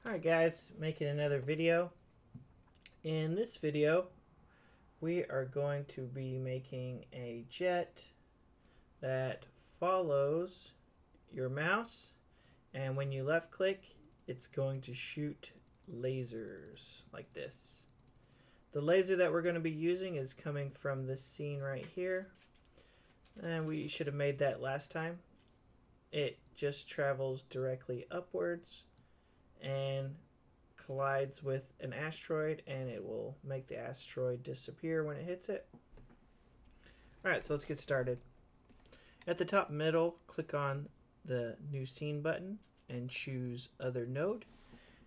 Alright guys, making another video. In this video, we are going to be making a jet that follows your mouse, and when you left click, it's going to shoot lasers like this. The laser that we're going to be using is coming from this scene right here, and we should have made that last time. It just travels directly upwards and collides with an asteroid, and it will make the asteroid disappear when it hits it. Alright, so let's get started. At the top middle, click on the new scene button and choose other node,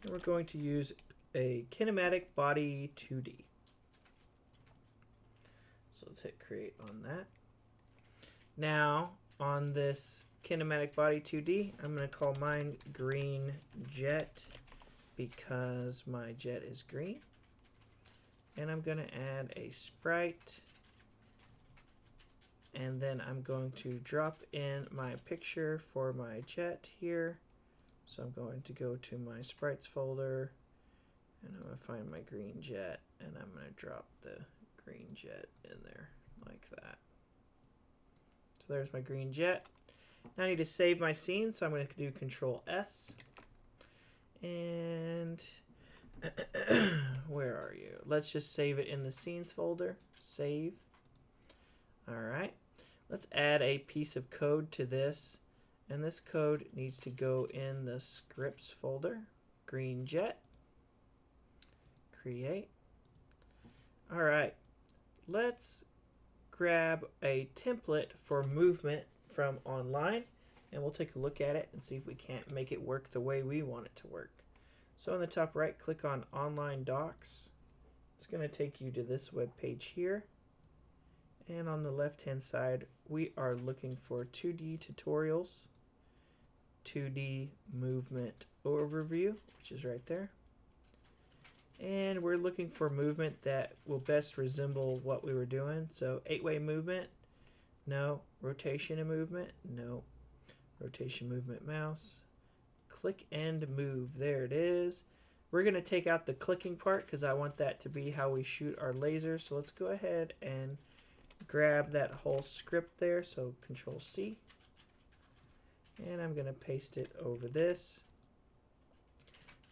and we're going to use a kinematic body 2D. So let's hit create on that. Now on this kinematic body 2D, I'm going to call mine green jet because my jet is green, and I'm going to add a sprite, and then I'm going to drop in my picture for my jet here. So I'm going to go to my sprites folder, and I'm going to find my green jet, and I'm going to drop the green jet in there like that. So there's my green jet. Now I need to save my scene, so I'm going to do Control S. And where are you? Let's just save it in the scenes folder. Save. Alright. Let's add a piece of code to this. And this code needs to go in the scripts folder. Green jet. Create. Alright. Let's grab a template for movement from online, and we'll take a look at it and see if we can't make it work the way we want it to work. So on the top right, click on online docs. It's going to take you to this web page here, and on the left hand side we are looking for 2D tutorials, 2D movement overview, which is right there, and we're looking for movement that will best resemble what we were doing. So 8-way movement, no. Rotation and movement, no. Rotation, movement, mouse. Click and move, there it is. We're going to take out the clicking part because I want that to be how we shoot our laser. So let's go ahead and grab that whole script there. So Control C. And I'm going to paste it over this.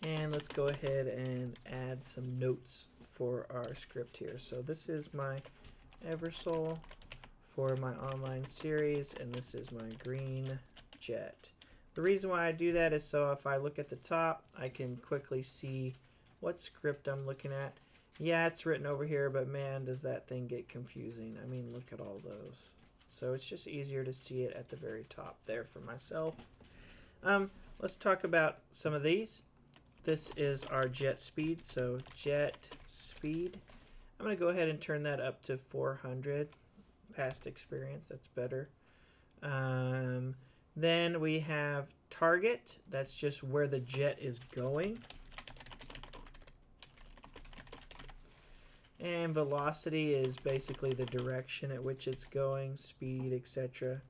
And let's go ahead and add some notes for our script here. So this is my Eversole for my online series, and this is my green jet. The reason why I do that is so if I look at the top, I can quickly see what script I'm looking at. Yeah, it's written over here, but man, does that thing get confusing. I mean, look at all those. So it's just easier to see it at the very top there for myself. Let's talk about some of these. This is our jet speed, so jet speed. I'm going to go ahead and turn that up to 400. Past experience, that's better. Then we have target, that's just where the jet is going. And velocity is basically the direction at which it's going, speed, etc.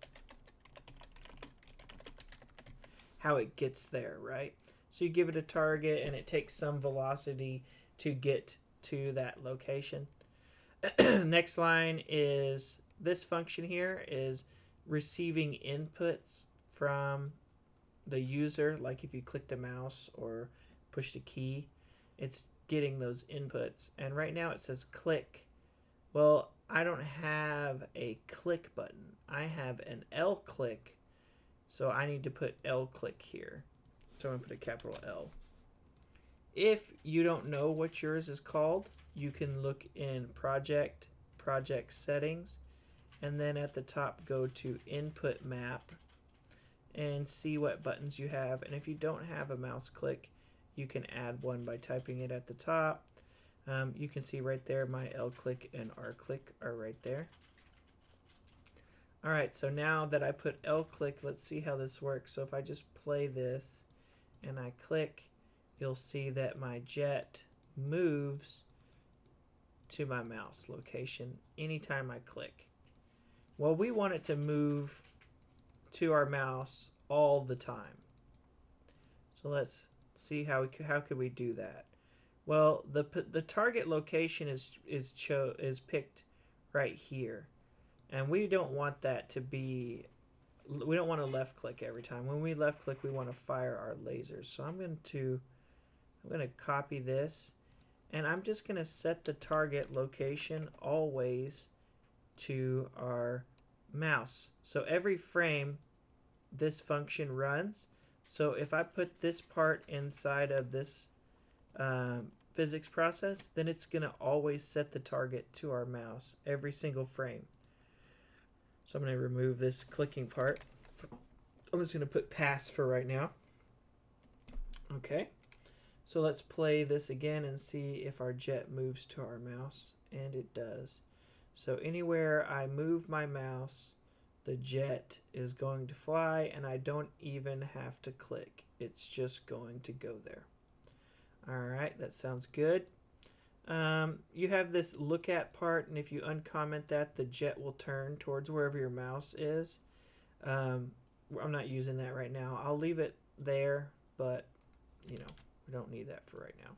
How it gets there, right? So you give it a target and it takes some velocity to get to that location. Next line is this function here is receiving inputs from the user, like if you click the mouse or push the key, it's getting those inputs. And right now it says click. Well, I don't have a click button. I have an L click, so I need to put L click here. So I'm going to put a capital L. If you don't know what yours is called, you can look in project settings, and then at the top go to input map and see what buttons you have. And if you don't have a mouse click, you can add one by typing it at the top. You can see right there my L click and R click are right there. Alright, so now that I put L click, let's see how this works. So if I just play this and I click, you'll see that my jet moves to my mouse location anytime I click. Well, we want it to move to our mouse all the time. So let's see how could we do that? Well, the target location is picked right here, and we don't want that to be. We don't want to left click every time. When we left click, we want to fire our lasers. So I'm going to copy this, and I'm just going to set the target location always to our mouse. So every frame this function runs. So if I put this part inside of this physics process, then it's going to always set the target to our mouse every single frame. So I'm going to remove this clicking part. I'm just going to put pass for right now. Okay. So let's play this again and see if our jet moves to our mouse. And it does. So anywhere I move my mouse, the jet is going to fly, and I don't even have to click. It's just going to go there. Alright, that sounds good. You have this look at part, and if you uncomment that, the jet will turn towards wherever your mouse is. I'm not using that right now. I'll leave it there, but we don't need that for right now.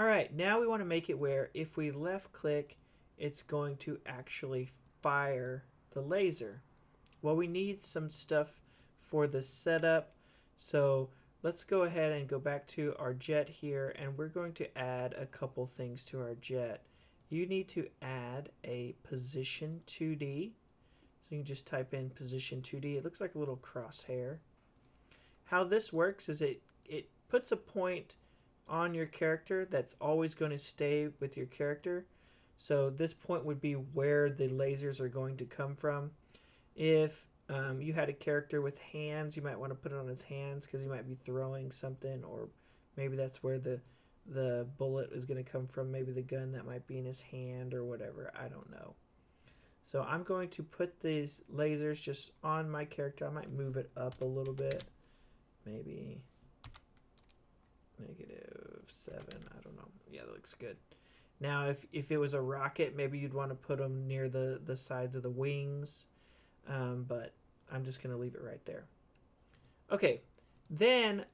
Alright, now we want to make it where if we left click, it's going to actually fire the laser. Well, we need some stuff for the setup, so let's go ahead and go back to our jet here, and we're going to add a couple things to our jet. You need to add a position 2D. So you can just type in position 2D. It looks like a little crosshair. How this works is it puts a point on your character that's always going to stay with your character. So this point would be where the lasers are going to come from. If you had a character with hands, you might want to put it on his hands because he might be throwing something, or maybe that's where the bullet is going to come from. Maybe the gun that might be in his hand or whatever. I don't know. So I'm going to put these lasers just on my character. I might move it up a little bit. Maybe -7. I don't know. Yeah, that looks good. Now, if it was a rocket, maybe you'd want to put them near the sides of the wings. But I'm just going to leave it right there. Okay, then,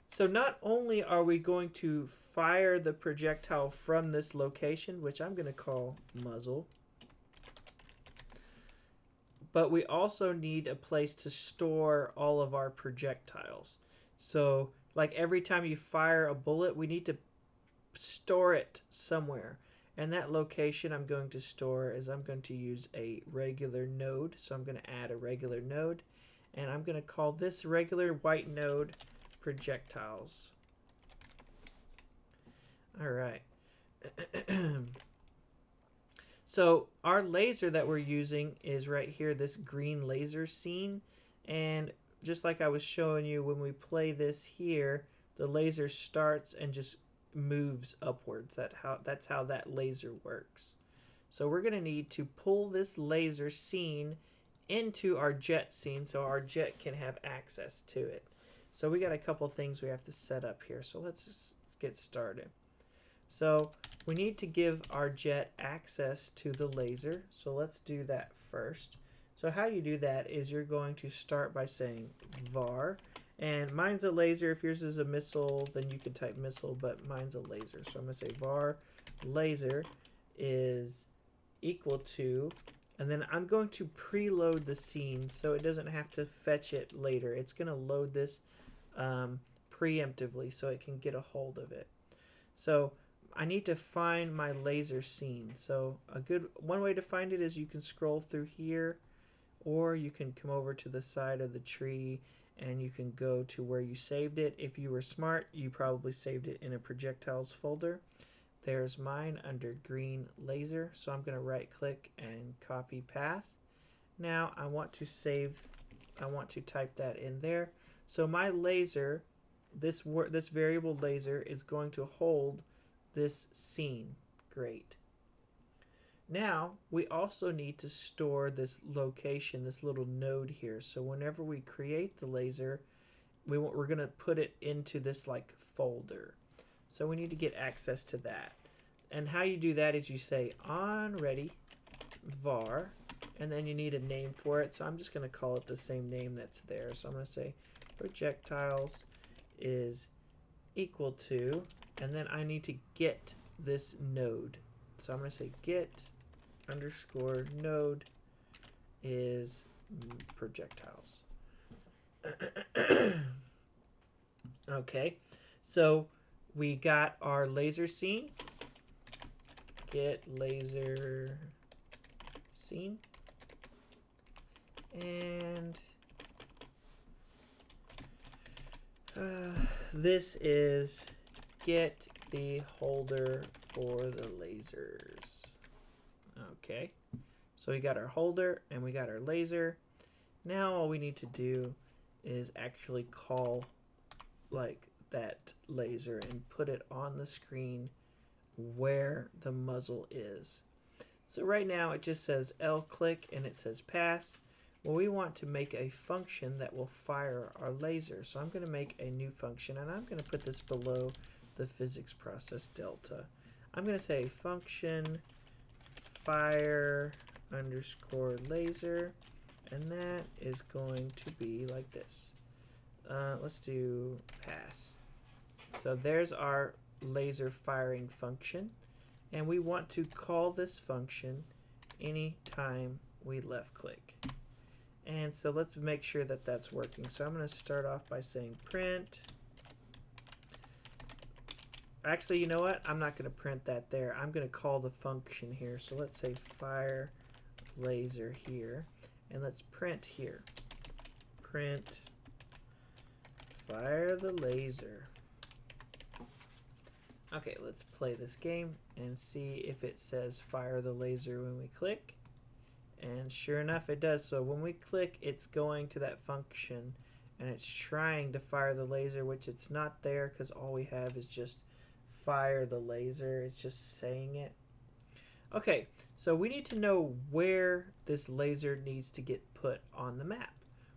so not only are we going to fire the projectile from this location, which I'm going to call muzzle, but we also need a place to store all of our projectiles. So, like every time you fire a bullet, we need to store it somewhere. And that location I'm going to store is I'm going to use a regular node. So I'm going to add a regular node, and I'm going to call this regular white node projectiles. All right. So our laser that we're using is right here, this green laser scene. And just like I was showing you, when we play this here, the laser starts and just moves upwards. That's how that laser works. So we're going to need to pull this laser scene into our jet scene so our jet can have access to it. So we got a couple things we have to set up here. So let's just get started. So we need to give our jet access to the laser. So let's do that first. So how you do that is you're going to start by saying var. And mine's a laser. If yours is a missile, then you could type missile, but mine's a laser. So I'm going to say var laser is equal to, and then I'm going to preload the scene so it doesn't have to fetch it later. It's going to load this preemptively so it can get a hold of it. So I need to find my laser scene. So one way to find it is you can scroll through here, or you can come over to the side of the tree and you can go to where you saved it. If you were smart, you probably saved it in a projectiles folder. There's mine under green laser. So I'm going to right click and copy path. Now I want to type that in there. So my laser, this variable laser is going to hold this scene. Great. Now we also need to store this location, this little node here. So whenever we create the laser, we're going to put it into this like folder. So we need to get access to that. And how you do that is you say on ready var, and then you need a name for it. So I'm just going to call it the same name that's there. So I'm going to say projectiles is equal to, and then I need to get this node. So I'm going to say get underscore node is projectiles. Okay, so we got our laser scene. Get laser scene. And this is get the holder for the lasers. Okay, so we got our holder and we got our laser. Now all we need to do is actually call like that laser and put it on the screen where the muzzle is. So right now it just says L click and it says pass. Well, we want to make a function that will fire our laser. So I'm going to make a new function, and I'm going to put this below the physics process delta. I'm going to say function fire underscore laser, and that is going to be like this. Let's do pass. So there's our laser firing function, and we want to call this function anytime we left click. And so let's make sure that that's working. So I'm going to start off by saying print. Actually, you know what? I'm not going to print that there. I'm going to call the function here. So let's say fire laser here. And let's print here. Print fire the laser. Okay, let's play this game and see if it says fire the laser when we click. And sure enough, it does. So when we click, it's going to that function and it's trying to fire the laser, which it's not there because all we have is just fire the laser. It's just saying it. Okay, so we need to know where this laser needs to get put on the map.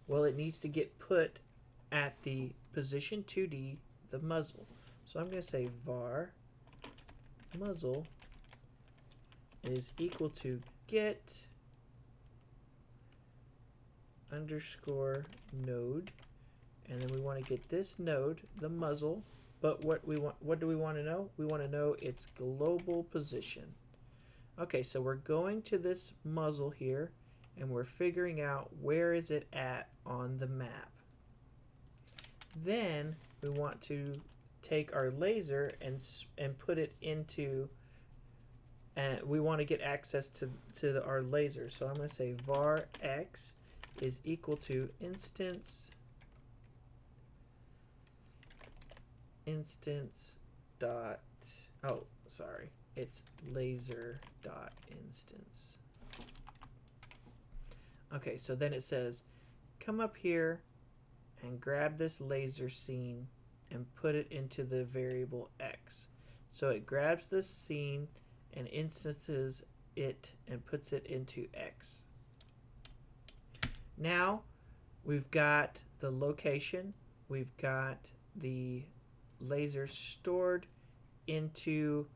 Well, it needs to get put at the position 2D, the muzzle. So I'm going to say var muzzle is equal to get underscore node, and then we want to get this node, the muzzle, but what do we want to know? We want to know its global position. Okay, so we're going to this muzzle here and we're figuring out where is it at on the map. Then we want to take our laser and put it into, and we want to get access to our laser. So I'm going to say var x is equal to instance dot, oh sorry, it's laser dot instance. Okay, so then it says come up here and grab this laser scene and put it into the variable x. So it grabs this scene and instances it and puts it into x. Now we've got the location, we've got the laser stored into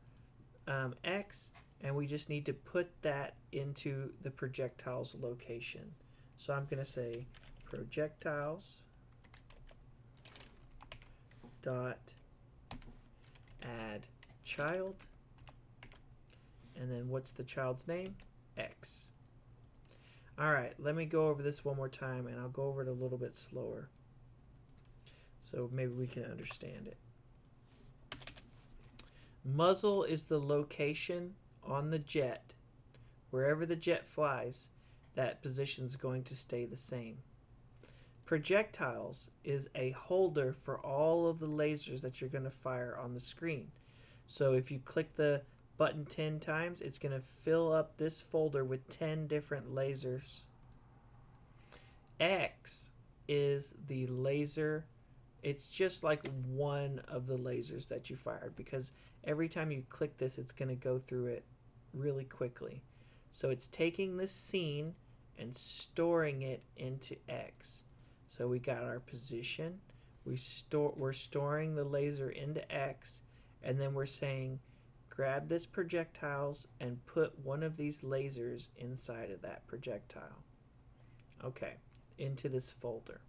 x, and we just need to put that into the projectiles location. So I'm going to say projectiles dot add child, and then what's the child's name? X. Alright, let me go over this one more time, and I'll go over it a little bit slower so maybe we can understand it. Muzzle is the location on the jet. Wherever the jet flies, that position is going to stay the same. Projectiles is a holder for all of the lasers that you're going to fire on the screen. So if you click the button 10 times, it's going to fill up this folder with 10 different lasers. X is the laser. It's just like one of the lasers that you fired, because every time you click this, it's going to go through it really quickly. So it's taking this scene and storing it into X. So we got our position. We're storing the laser into X, and then we're saying grab this projectiles and put one of these lasers inside of that projectile. Okay, into this folder.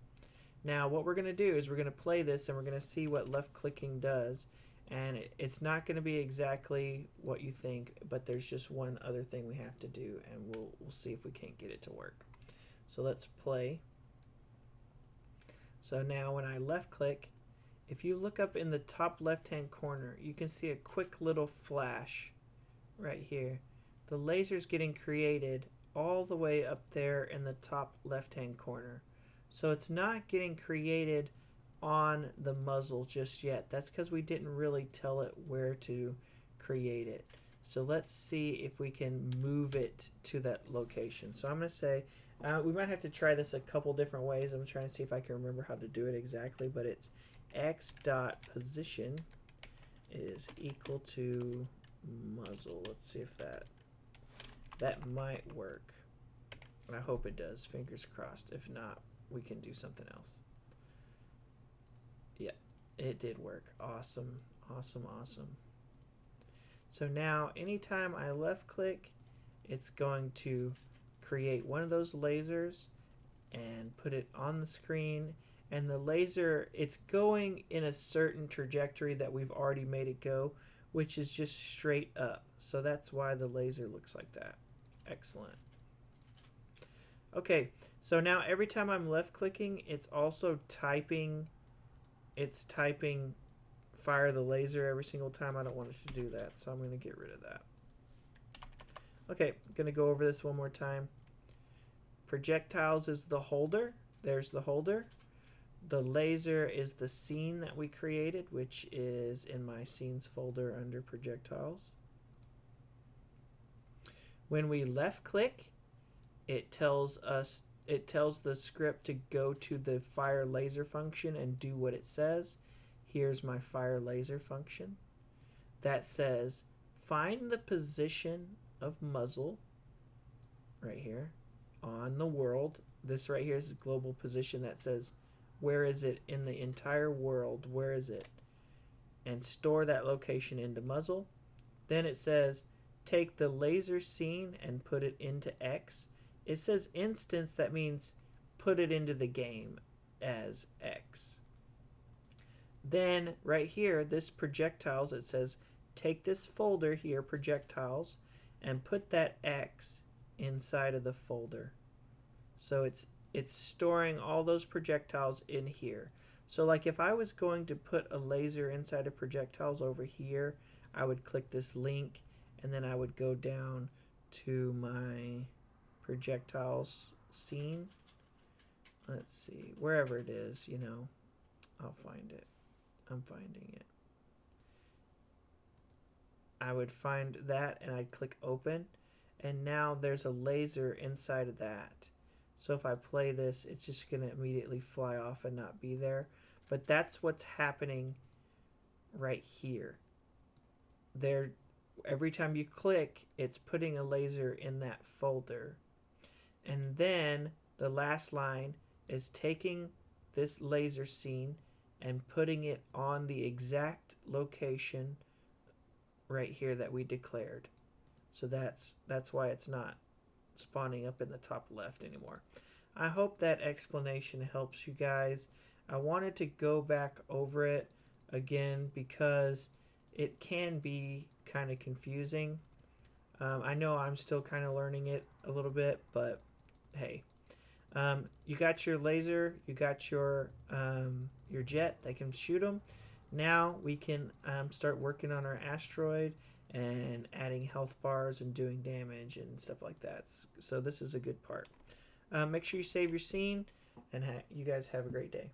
Now what we're going to do is we're going to play this and we're going to see what left clicking does. And it's not going to be exactly what you think, but there's just one other thing we have to do, and we'll see if we can't get it to work. So let's play. So now when I left click, if you look up in the top left hand corner, you can see a quick little flash right here. The laser's getting created all the way up there in the top left hand corner. So it's not getting created on the muzzle just yet. That's because we didn't really tell it where to create it. So let's see if we can move it to that location. So I'm going to say, we might have to try this a couple different ways. I'm trying to see if I can remember how to do it exactly, but it's x.position is equal to muzzle. Let's see if that might work. I hope it does. Fingers crossed. If not, we can do something else. Yeah, it did work. Awesome, awesome, awesome. So now anytime I left click, it's going to create one of those lasers and put it on the screen. And the laser, it's going in a certain trajectory that we've already made it go, which is just straight up. So that's why the laser looks like that. Excellent. Okay, so now every time I'm left clicking, it's also typing. It's typing fire the laser every single time. I don't want it to do that, so I'm going to get rid of that. Okay, I'm going to go over this one more time. Projectiles is the holder. There's the holder. The laser is the scene that we created, which is in my scenes folder under projectiles. When we left click, it tells the script to go to the fire laser function and do what it says. Here's my fire laser function. That says find the position of muzzle right here on the world. This right here is the global position that says where is it in the entire world, where is it? And store that location into muzzle. Then it says take the laser scene and put it into X. It says instance, that means put it into the game as X. Then right here, this projectiles, it says take this folder here, projectiles, and put that X inside of the folder. So it's storing all those projectiles in here. So like if I was going to put a laser inside of projectiles over here, I would click this link and then I would go down to my projectiles scene. Let's see, wherever it is, you know, I'll find it. I'm finding it. I would find that and I'd click open, and now there's a laser inside of that. So if I play this, it's just going to immediately fly off and not be there. But that's what's happening right here. There, every time you click, it's putting a laser in that folder. And then the last line is taking this laser scene and putting it on the exact location right here that we declared. So that's why it's not spawning up in the top left anymore. I hope that explanation helps you guys. I wanted to go back over it again because it can be kind of confusing. I know I'm still kind of learning it a little bit, but hey, you got your laser, you got your jet that can shoot them. Now we can start working on our asteroid and adding health bars and doing damage and stuff like that. So this is a good part. Make sure you save your scene, and you guys have a great day.